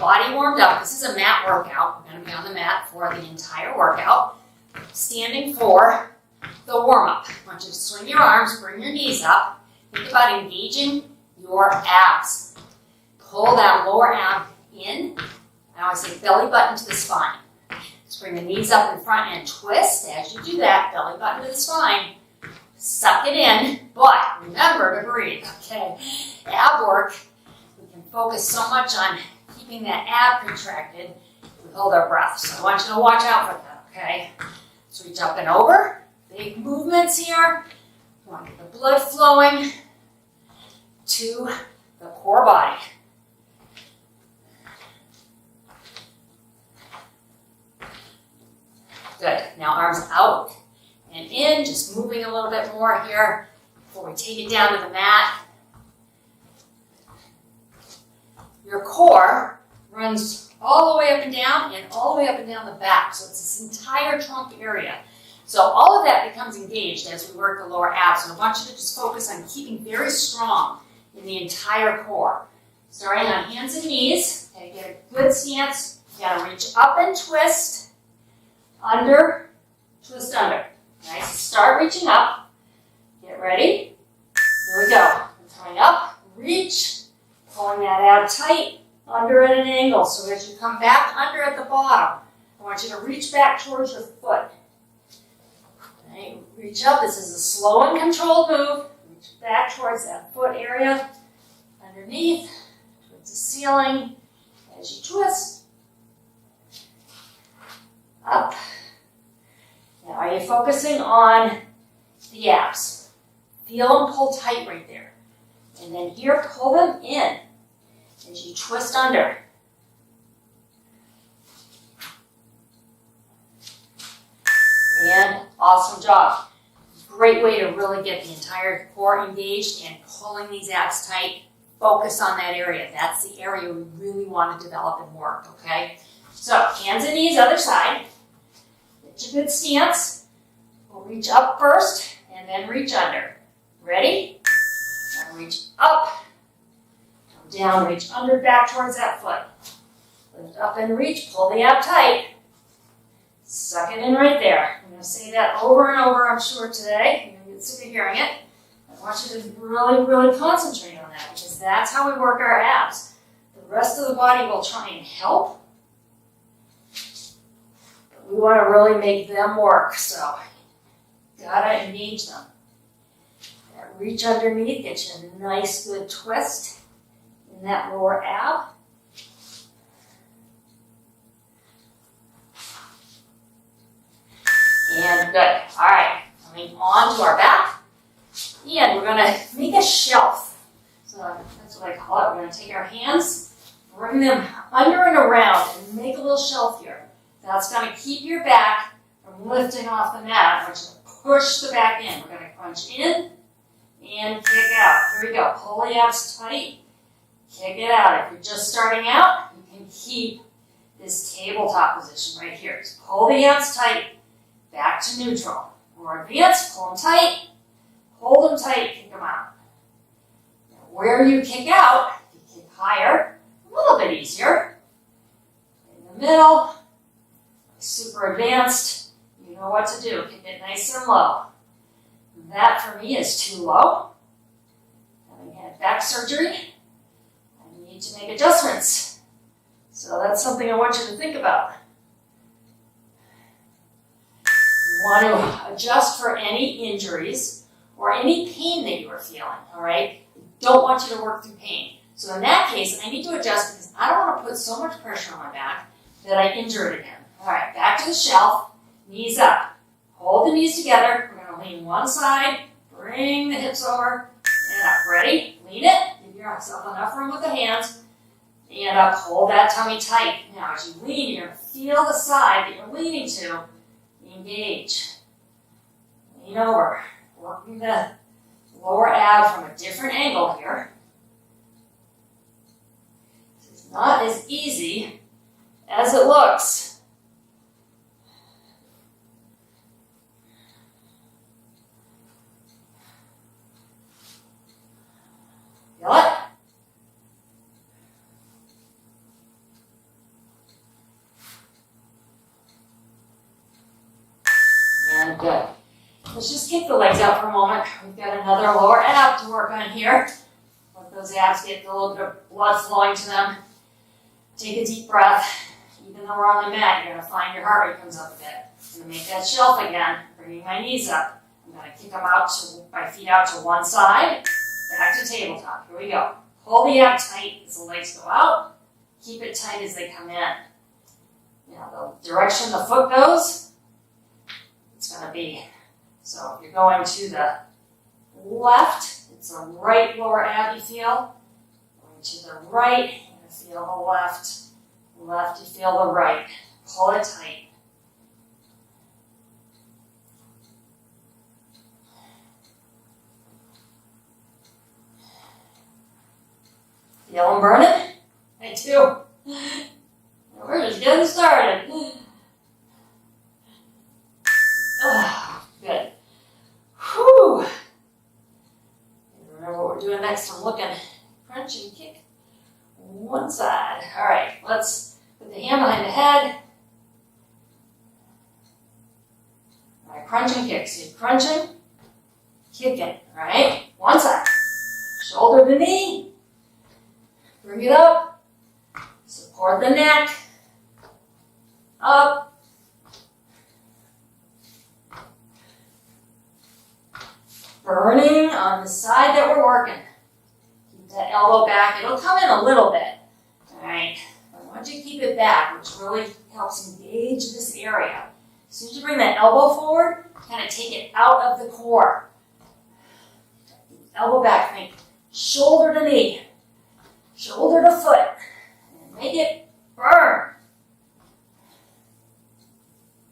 body warmed up. This is a mat workout. We're going to be on the mat for the entire workout. Standing for the warm-up. I want you to swing your arms, bring your knees up. Think about engaging your abs. Pull that lower ab in. I always say belly button to the spine. Just bring the knees up in front and twist. As you do that, belly button to the spine. Suck it in, but remember to breathe, okay? Ab work, we can focus so much on keeping that ab contracted. We hold our breath, so I want you to watch out for that, okay? So reach up and over. Big movements here. We want to get the blood flowing to the core body. Good. Now arms out and in, just moving a little bit more here before we take it down to the mat. Your core runs all the way up and down all the way up and down the back. So it's this entire trunk area. So all of that becomes engaged as we work the lower abs. So I want you to just focus on keeping very strong in the entire core. Starting on hands and knees. Okay, get a good stance. You gotta reach up and twist. Under, twist under. Nice. Start reaching up. Get ready. Here we go. Coming up, reach. Pulling that ab tight, under at an angle. So as you come back under at the bottom, I want you to reach back towards your foot. Okay, reach up. This is a slow and controlled move. Reach back towards that foot area. Underneath, towards the ceiling. As you twist. Up. Now, are you focusing on the abs? Feel them pull tight right there. And then here, pull them in as you twist under. And awesome job. Great way to really get the entire core engaged and pulling these abs tight. Focus on that area. That's the area we really want to develop and work, okay? So, hands and knees, other side. Get your good stance. We'll reach up first and then reach under. Ready? Now reach up. Come down, reach under, back towards that foot. Lift up and reach, pull the ab tight. Suck it in right there. I'm going to say that over and over, I'm sure, today. You're going to get sick of hearing it. I want you to really, really concentrate on that because that's how we work our abs. The rest of the body will try and help. But we want to really make them work, so gotta engage them. That reach underneath, get you a nice, good twist in that lower ab. And good. All right, coming on to our back. And we're going to make a shelf. So that's what I call it. We're going to take our hands, bring them under and around, and make a little shelf here. That's going to keep your back from lifting off the mat. I want you to push the back in. We're going to crunch in and kick out. Here we go. Pull the abs tight. Kick it out. If you're just starting out, you can keep this tabletop position right here. Just pull the abs tight. Back to neutral. More advanced, pull them tight, hold them tight, kick them out. Now, where you kick out, you kick higher, a little bit easier. In the middle, super advanced, you know what to do. Kick it nice and low. That for me is too low. Having had back surgery, I need to make adjustments. So that's something I want you to think about. Want to adjust for any injuries or any pain that you are feeling, all right? Don't want you to work through pain. So in that case, I need to adjust because I don't want to put so much pressure on my back that I injure it again. All right, back to the shelf, knees up. Hold the knees together. We're going to lean one side, bring the hips over, and up. Ready? Lean it. Give yourself enough room with the hands. And up, hold that tummy tight. Now as you lean, you're going to feel the side that you're leaning to. Engage. Lean over. Working the lower ab from a different angle here. This is not as easy as it looks. Feel it? Let's just kick the legs out for a moment. We've got another lower ab to work on here. Let those abs get a little bit of blood flowing to them. Take a deep breath. Even though we're on the mat, you're going to find your heart rate comes up a bit. I'm going to make that shelf again, bringing my knees up. I'm going to kick them out, my feet out to one side, back to tabletop. Here we go. Hold the ab tight as the legs go out. Keep it tight as they come in. Now, the direction the foot goes, it's going to be, so if you're going to the left, it's a right lower ab you feel. Going to the right, you're going to feel the left. Left, you feel the right. Pull it tight. Feel them burning? I do. We're just getting started. Oh, good. Whew. Remember what we're doing next. I'm looking. Crunch and kick. One side. All right, let's put the hand behind the head. All right, crunch and kick. So you're crunching, kicking. All right, one side. Shoulder to knee. Bring it up. Support the neck. Up. Burning on the side that we're working. Keep that elbow back. It'll come in a little bit. All right. I want you to keep it back, which really helps engage this area. As soon as you bring that elbow forward, kind of take it out of the core. Elbow back. Think shoulder to knee. Shoulder to foot. And make it burn.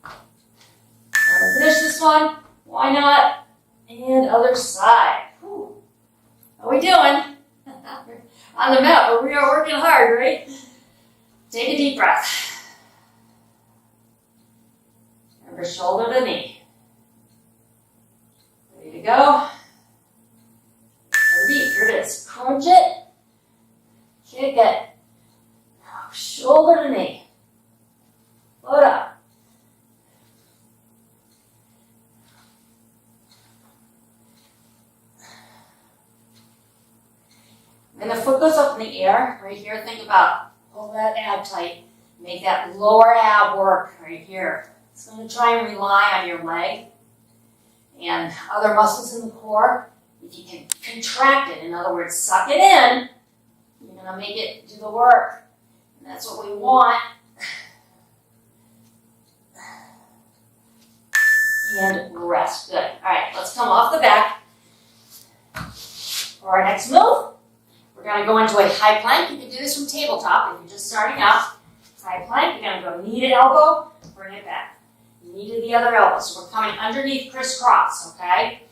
I'm going to finish this one. Why not? And other side. Whew. How are we doing? On the mat, but we are working hard, right? Take a deep breath. Remember, shoulder to knee. Ready to go. Deep. Here it is. Crunch it. Kick it. Shoulder to knee. Foot up. And the foot goes up in the air. Right here, think about, hold that ab tight. Make that lower ab work right here. It's going to try and rely on your leg and other muscles in the core. If you can contract it, in other words, suck it in, you're going to make it do the work. And that's what we want. And rest. Good. All right, let's come off the back. For our next move, we're going to go into a high plank. You can do this from tabletop if you're just starting out. High plank, you're going to go knee to elbow, bring it back. Knee to the other elbow. So we're coming underneath crisscross, okay?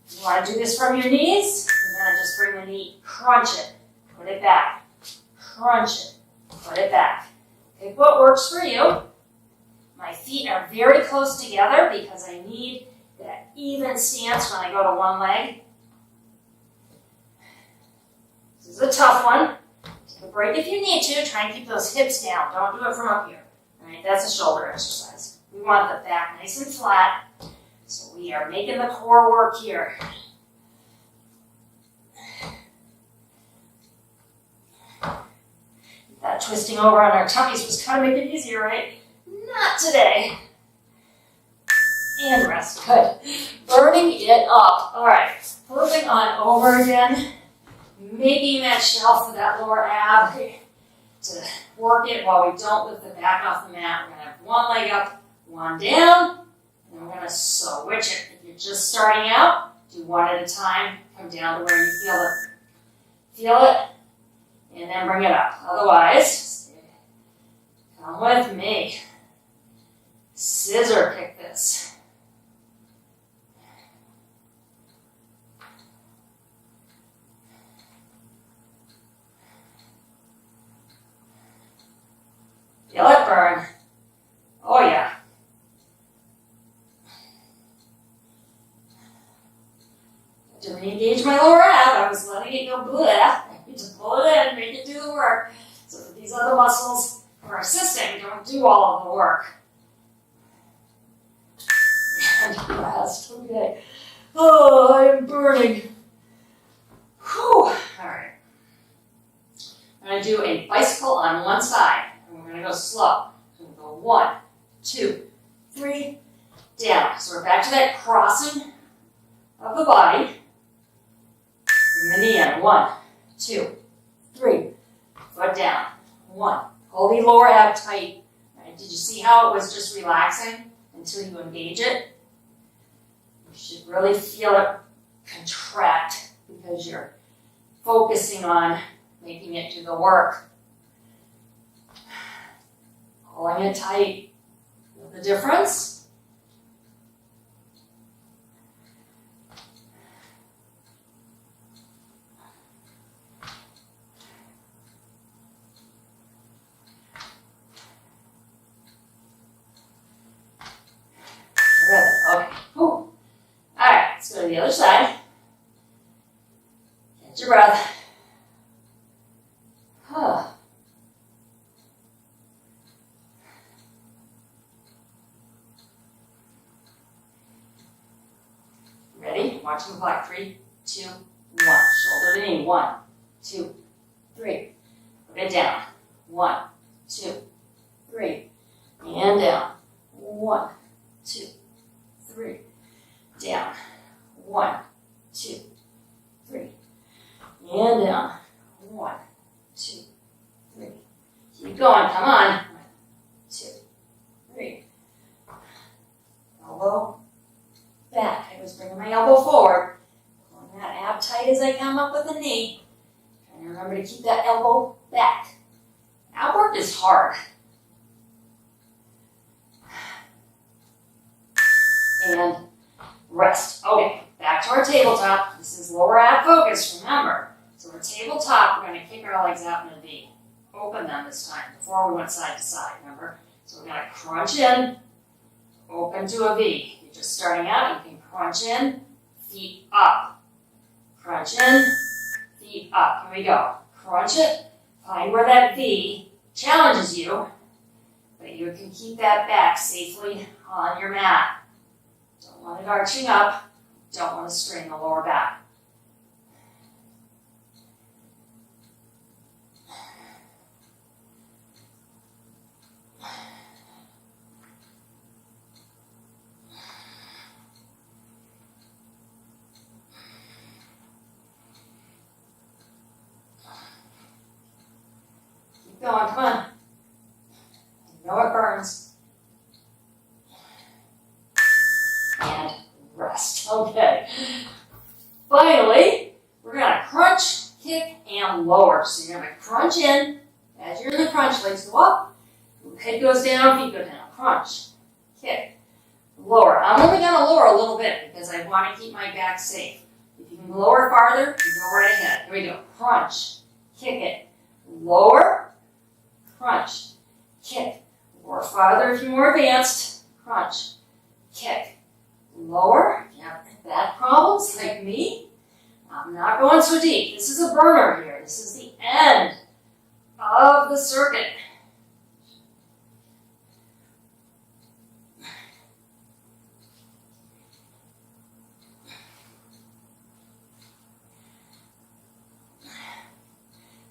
You want to do this from your knees, you're going to just bring the knee, crunch it, put it back, crunch it, put it back. Pick what works for you. My feet are very close together because I need that even stance when I go to one leg. This is a tough one. Take a break if you need to. Try and keep those hips down. Don't do it from up here. All right, that's a shoulder exercise. We want the back nice and flat. So we are making the core work here. That twisting over on our tummies was kind of making it easier, right? Not today. And rest. Good. Burning it up. All right. Flipping on over again. Making that shelf for that lower ab to work it while we don't lift the back off the mat. We're going to have one leg up, one down, and we're going to switch it. If you're just starting out, do one at a time. Come down to where you feel it. Feel it, and then bring it up. Otherwise, come with me. Scissor kick this. Feel it burn. Oh yeah. To re-engage my lower ab, I was letting it go bleh. I need to pull it in, make it do the work. So that these other muscles are assisting, don't do all of the work. And as rest. Okay. Oh, I'm burning. Whew. All right. I'm going to do a bicycle on one side. And we're going to go slow. So we'll go 1, 2, 3, down. So we're back to that crossing of the body. Bring the knee in. 1, 2, 3. Foot down. 1. Hold the lower ab tight. Right. Did you see how it was just relaxing until you engage it? You should really feel it contract because you're focusing on making it do the work. Pulling it tight. Feel the difference? Okay. All right, let's go to the other side. Catch your breath. Ready? Watching the clock. 3, 2, 1. Shoulder to knee. 1, 2, 3. Put it down. 1, 2, 3. And down. 1, 2, 3. Down. 1, 2, 3. And down. 1, 2, 3. Keep going. Come on. 1, 2, 3. Elbow back. I was bringing my elbow forward. Pulling that ab tight as I come up with the knee. Trying to remember to keep that elbow back. Ab work is hard. And rest. Okay, back to our tabletop. This is lower ab focus, remember. So our tabletop, we're going to kick our legs out in a V. Open them this time, before we went side to side, remember? So we're going to crunch in, open to a V. You're just starting out, you can crunch in, feet up. Crunch in, feet up. Here we go. Crunch it, find where that V challenges you, but you can keep that back safely on your mat. Don't want it arching up. Don't want to strain the lower back. Keep going, come on. I know it burns. And rest. Okay. Finally, we're going to crunch, kick, and lower. So you're going to crunch in. As you're in the crunch, legs go up. Head goes down, feet go down. Crunch, kick, lower. I'm only going to lower a little bit because I want to keep my back safe. If you can lower farther, you go right ahead. Here we go. Crunch, kick it, lower, crunch, kick. Lower farther if you're more advanced. Crunch, kick. Lower, if you have back problems like me, I'm not going so deep. This is a burner here. This is the end of the circuit.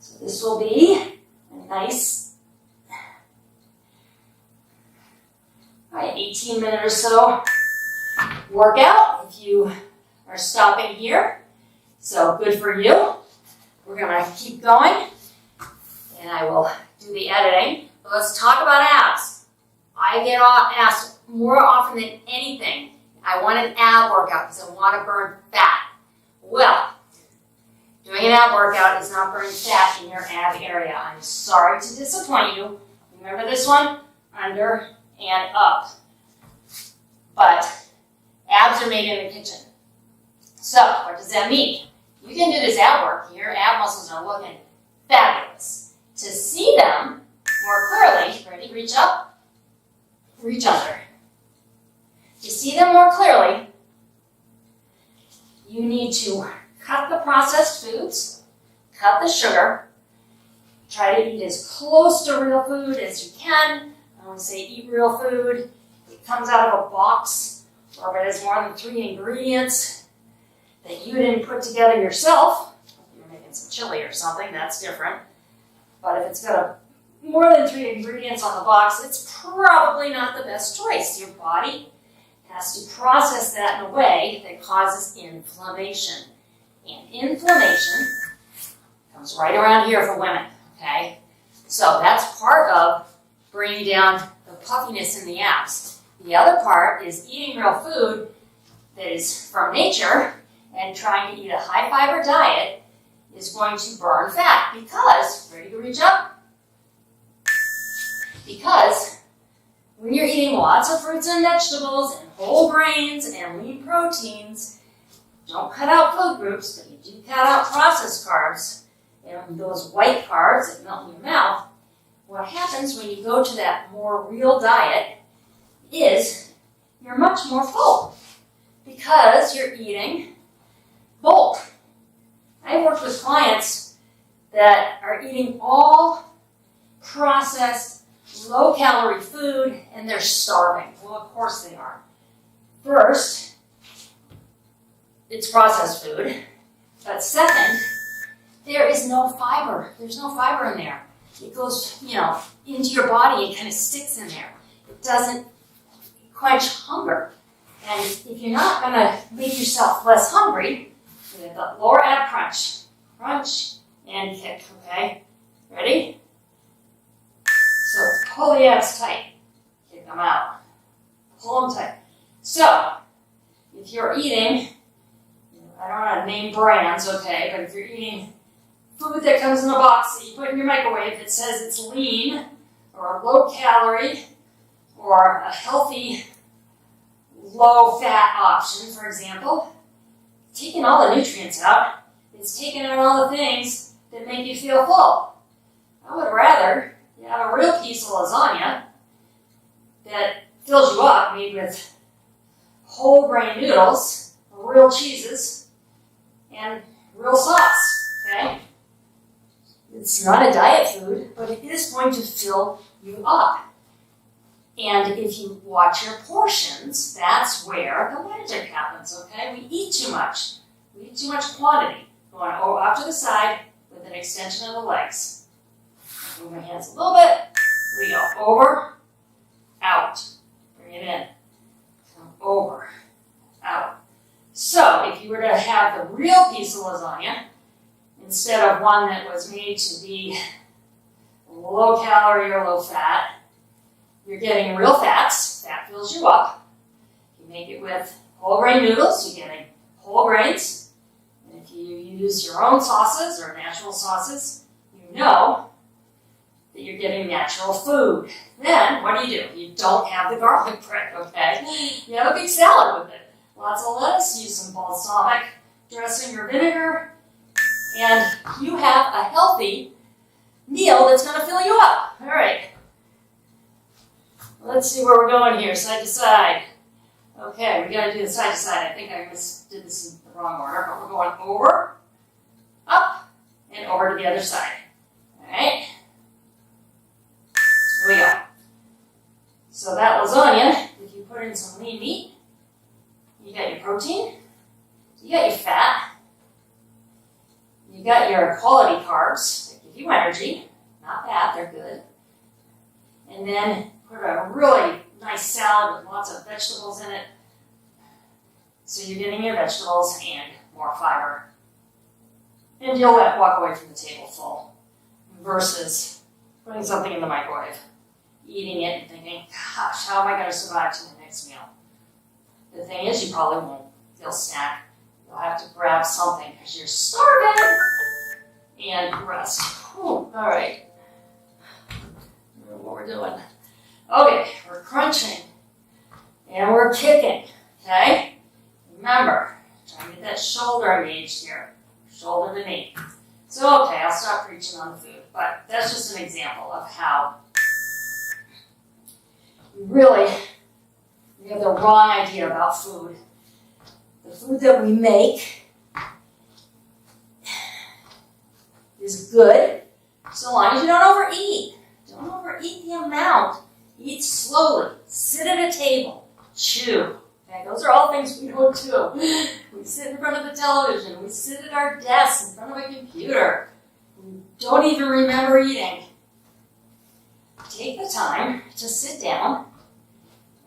So this will be a nice 18-minute or so workout if you are stopping here. So good for you. We're going to keep going and I will do the editing. But let's talk about abs. I get asked more often than anything, I want an ab workout because I want to burn fat. Well, doing an ab workout is not burning fat in your ab area. I'm sorry to disappoint you. Remember this one? Under and up. But abs are made in the kitchen. So, what does that mean? You can do this ab work. Your ab muscles are looking fabulous. To see them more clearly, ready, reach up, reach under. To see them more clearly, you need to cut the processed foods, cut the sugar, try to eat as close to real food as you can. I want to say eat real food. It comes out of a box or if it has more than 3 ingredients that you didn't put together yourself, if you're making some chili or something, that's different. But if it's got more than 3 ingredients on the box, it's probably not the best choice. Your body has to process that in a way that causes inflammation. And inflammation comes right around here for women, okay? So that's part of bringing down the puffiness in the abs. The other part is eating real food that is from nature, and trying to eat a high fiber diet is going to burn fat because, ready to reach up? Because when you're eating lots of fruits and vegetables and whole grains and lean proteins, don't cut out food groups, but you do cut out processed carbs and those white carbs that melt in your mouth. What happens when you go to that more real diet is you're much more full because you're eating bulk. I've worked with clients that are eating all processed, low-calorie food, and they're starving. Well, of course they are. First, it's processed food. But second, there is no fiber. There's no fiber in there. It goes, into your body and kind of sticks in there. It doesn't quench hunger. And if you're not going to make yourself less hungry, you're going to lower ab crunch. Crunch and kick, okay? Ready? So pull the abs tight. Kick them out. Pull them tight. So, if you're eating, I don't want to name brands, okay, but if you're eating food that comes in a box that you put in your microwave that says it's lean or low calorie or a healthy low fat option, for example, taking all the nutrients out, it's taking out all the things that make you feel full. I would rather you have a real piece of lasagna that fills you up, made with whole grain noodles, real cheeses, and real sauce, okay? It's not a diet food, but it is going to fill you up. And if you watch your portions, that's where the magic happens, okay? We eat too much. We eat too much quantity. Going off to the side with an extension of the legs. Move my hands a little bit. Here we go. Over, out. Bring it in. Come over, out. So, if you were to have the real piece of lasagna, instead of one that was made to be low calorie or low fat, you're getting real fats. Fat fills you up. You make it with whole grain noodles. You're getting whole grains. And if you use your own sauces or natural sauces, you know that you're getting natural food. Then, what do? You don't have the garlic bread, okay? You have a big salad with it. Lots of lettuce, use some balsamic dressing or vinegar, and you have a healthy meal that's going to fill you up. All right. Let's see where we're going here, side to side. Okay, we got to do the side to side. I think I did this in the wrong order, but we're going over, up, and over to the other side. All right. Here we go. So that lasagna, if you put in some lean meat, you got your protein, you got your fat, you got your quality carbs that give you energy, not bad, they're good. And then put a really nice salad with lots of vegetables in it. So you're getting your vegetables and more fiber. And you'll walk away from the table full versus putting something in the microwave, eating it and thinking, gosh, how am I going to survive to the next meal? The thing is, you probably won't. You'll snack. You'll have to grab something because you're starving and rest. Whew. All right. What we're doing. Okay, we're crunching and we're kicking. Okay? Remember, try to get that shoulder engaged here. Shoulder to knee. So, okay, I'll stop preaching on the food, but that's just an example of how we have the wrong idea about food. The food that we make is good so long as you don't overeat. Don't overeat the amount. Eat slowly. Sit at a table. Chew. Okay, those are all things we don't do. We sit in front of the television. We sit at our desks in front of a computer. We don't even remember eating. Take the time to sit down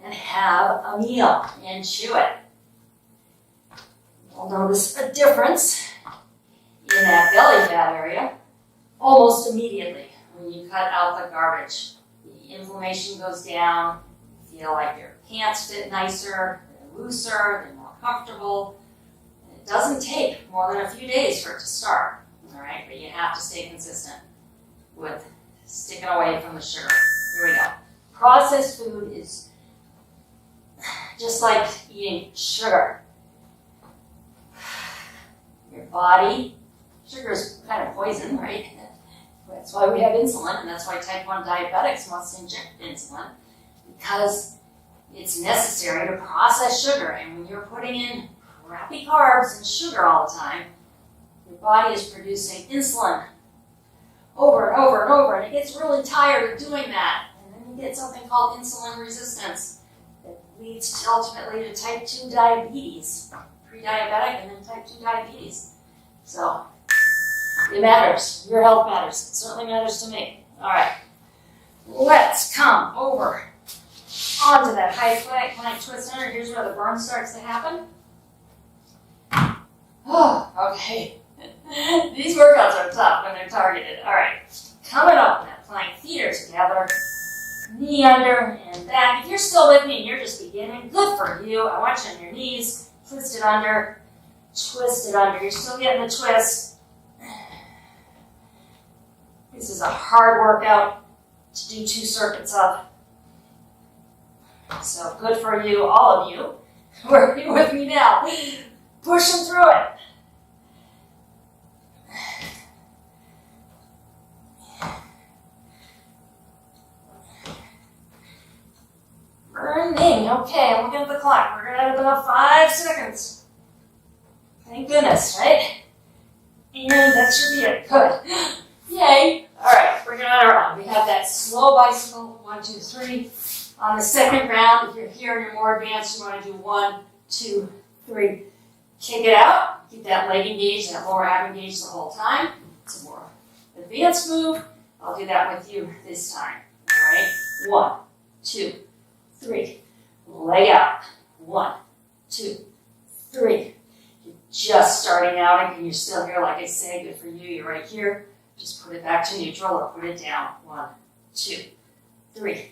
and have a meal and chew it. You'll notice a difference in that belly fat area almost immediately when you cut out the garbage. The inflammation goes down. You feel like your pants fit nicer, they're looser, they're more comfortable. And it doesn't take more than a few days for it to start, all right? But you have to stay consistent with sticking away from the sugar. Here we go. Processed food is just like eating sugar. Your body, sugar is kind of poison, right? That's why we have insulin, and that's why type 1 diabetics must inject insulin, because it's necessary to process sugar. And when you're putting in crappy carbs and sugar all the time, your body is producing insulin over and over and over, and it gets really tired of doing that. And then you get something called insulin resistance that leads ultimately to type 2 diabetes, pre-diabetic and then type 2 diabetes. So it matters. Your health matters. It certainly matters to me. All right. Let's come over onto that high plank twist under. Here's where the burn starts to happen. Oh, okay. These workouts are tough when they're targeted. All right. Coming up in that plank, feet are together, knee under and back. If you're still with me and you're just beginning, good for you. I want you on your knees, twist it under, twist it under. You're still getting the twist. This is a hard workout to do 2 circuits of. So good for you, all of you, working with me now. Pushing through it. Burning. Okay, I'm looking at the clock. We're going to have about 5 seconds. Thank goodness, right? And that should be it. Good. Yay. All right, bring it on around. We have that slow bicycle, 1, 2, 3. On the second round, if you're here and you're more advanced, you want to do 1, 2, 3. Kick it out. Keep that leg engaged, that lower ab engaged the whole time. It's a more advanced move. I'll do that with you this time. All right, 1, 2, 3. Leg out. 1, 2, 3. You're just starting out and you're still here, like I say, good for you. You're right here. Just put it back to neutral or put it down. 1, 2, 3.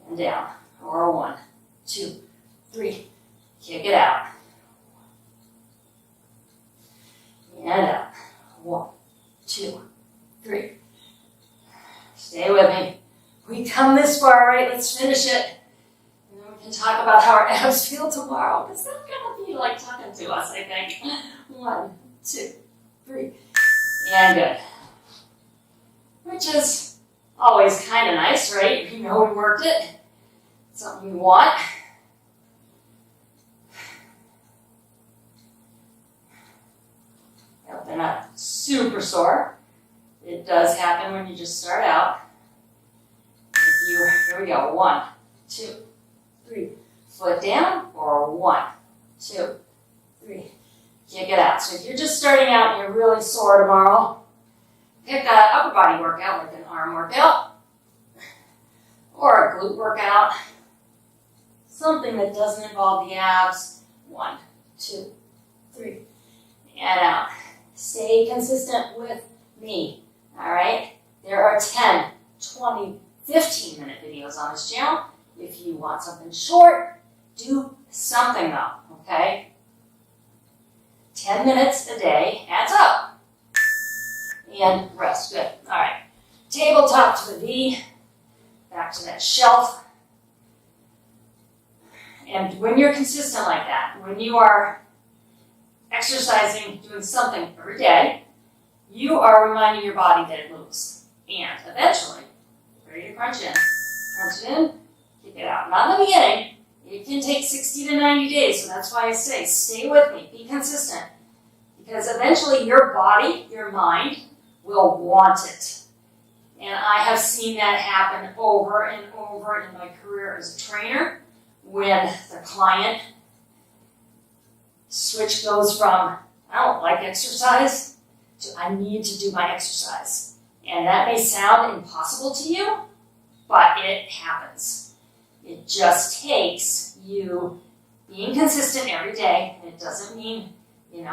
And down. Or 1, 2, 3. Kick it out. And up. 1, 2, 3. Stay with me. We come this far, right? Let's finish it. And then we can talk about how our abs feel tomorrow. Because that's going to be like talking to us, I think. 1, 2, 3. And good. Which is always kind of nice, right? You know we worked it. Something you want. Yep, they're not super sore. It does happen when you just start out. Here we go. 1, 2, 3. Foot down, or 1, 2, 3. Kick it out. So if you're just starting out and you're really sore tomorrow, pick an upper body workout, like an arm workout, or a glute workout. Something that doesn't involve the abs. 1, 2, 3. And out. Stay consistent with me. All right? There are 10, 20, 15-minute videos on this channel. If you want something short, do something though, okay? 10 minutes a day adds up. And rest. Good. All right. Tabletop to the V. Back to that shelf. And when you're consistent like that, when you are exercising, doing something every day, you are reminding your body that it moves. And eventually, ready to crunch in. Crunch it in, kick it out. Not in the beginning. It can take 60 to 90 days, so that's why I say stay with me. Be consistent. Because eventually your body, your mind, will want it. And I have seen that happen over and over in my career as a trainer when the client Switch goes from, I don't like exercise, to I need to do my exercise. And that may sound impossible to you, but it happens. It just takes you being consistent every day. It doesn't mean, 2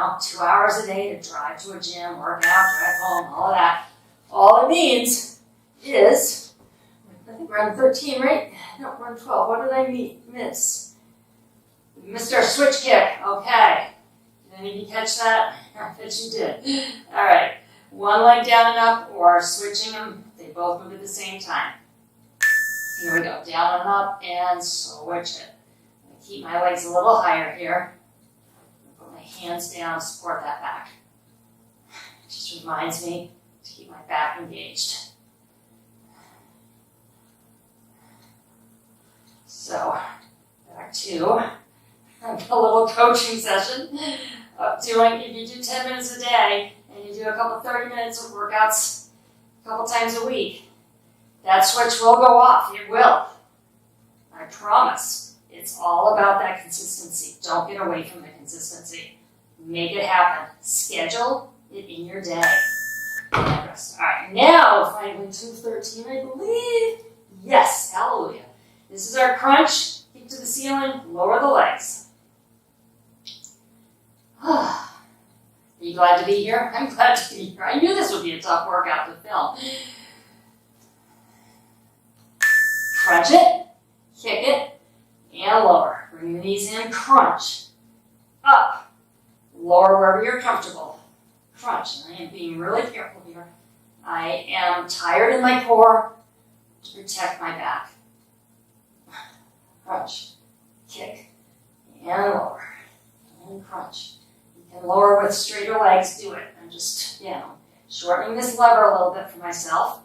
hours a day to drive to a gym, work out, drive home, all of that. All it means is, I think we're on 13, right? No, we're on 12. What did I miss? We missed our switch kick. Okay. Did any of you catch that? I bet you did. All right. One leg down and up, or switching them. They both move at the same time. Here we go. Down and up, and switch it. I'm going to keep my legs a little higher here. Put my hands down, support that back. It just reminds me to keep my back engaged. So, back to a little coaching session of doing, if you do 10 minutes a day and you do a couple 30 minutes of workouts a couple times a week, that switch will go off. It will. I promise. It's all about that consistency. Don't get away from the consistency. Make it happen. Schedule it in your day. All right, now finally 213, I believe. Yes, hallelujah. This is our crunch. Kick to the ceiling, lower the legs. Are you glad to be here? I'm glad to be here. I knew this would be a tough workout to film. Crunch it, kick it, and lower. Bring the knees in, crunch. Up, lower wherever you're comfortable. Crunch. I am being really careful here. I am tired in my core to protect my back. Crunch, kick, and lower, and crunch. You can lower with straighter legs, do it. I'm just, shortening this lever a little bit for myself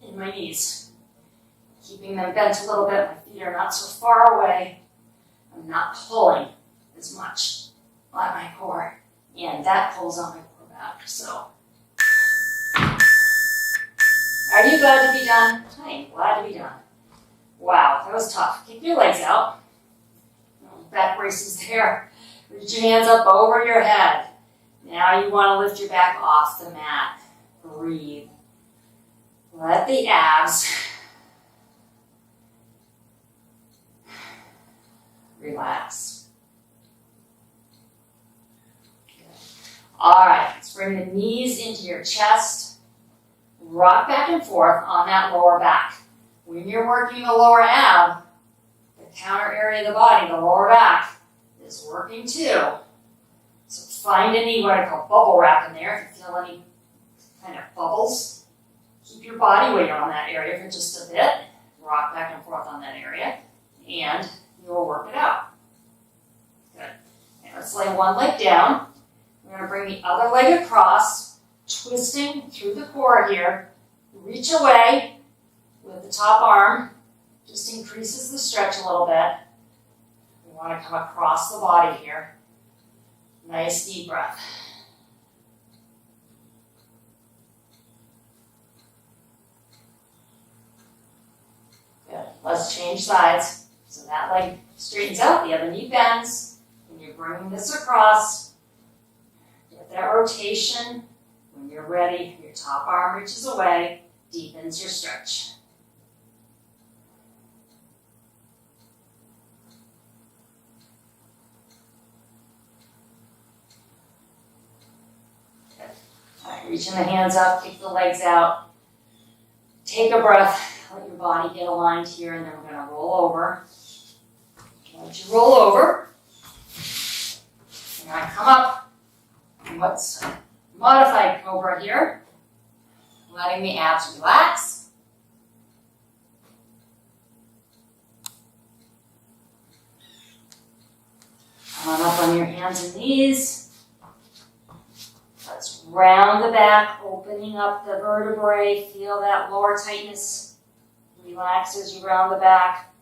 in my knees. Keeping them bent a little bit, my feet are not so far away. I'm not pulling as much on my core, and that pulls on my core back, so. Are you glad to be done? I am glad to be done. Wow, that was tough. Kick your legs out. Back braces there. Reach your hands up over your head. Now you want to lift your back off the mat. Breathe. Let the abs relax. Good. All right, let's bring the knees into your chest. Rock back and forth on that lower back. When you're working the lower ab, the counter area of the body, the lower back, is working too. So find any, what I call bubble wrap in there. If you feel any kind of bubbles, keep your body weight on that area for just a bit. Rock back and forth on that area, and you'll work it out. Good. And let's lay one leg down. We're going to bring the other leg across, twisting through the core here. Reach away with the top arm. Just increases the stretch a little bit. We want to come across the body here. Nice deep breath. Good. Let's change sides. So that leg straightens out, the other knee bends, and you're bringing this across. Get that rotation. When you're ready, your top arm reaches away, deepens your stretch. Good. All right, reaching the hands up, kick the legs out. Take a breath, let your body get aligned here, and then we're going to roll over. Let you roll over. You're going to come up. What's modified cobra here? Letting the abs relax. Come on up on your hands and knees. Let's round the back, opening up the vertebrae. Feel that lower tightness. Relax as you round the back.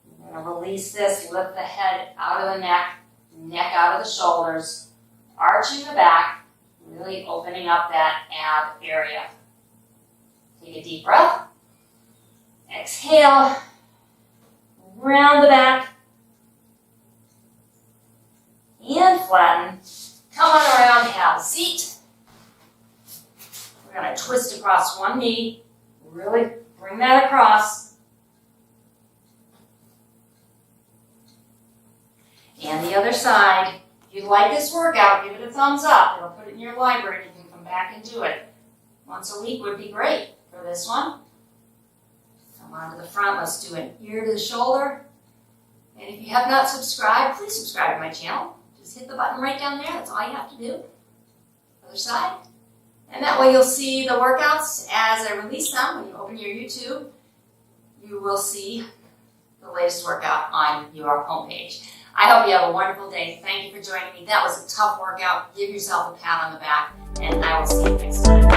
You're going to release this, lift the head out of the neck, neck out of the shoulders, arching the back, really opening up that ab area. Take a deep breath. Exhale. Round the back. and flatten. Come on around, have a seat. We're going to twist across one knee. Really bring that across. And the other side. If you like this workout, give it a thumbs up. It'll put it in your library and you can come back and do it. Once a week would be great for this one. Come on to the front. Let's do an ear to the shoulder. And if you have not subscribed, please subscribe to my channel. Just hit the button right down there. That's all you have to do. Other side. And that way you'll see the workouts as I release them. When you open your YouTube, you will see the latest workout on your homepage. I hope you have a wonderful day. Thank you for joining me. That was a tough workout. Give yourself a pat on the back, and I will see you next time.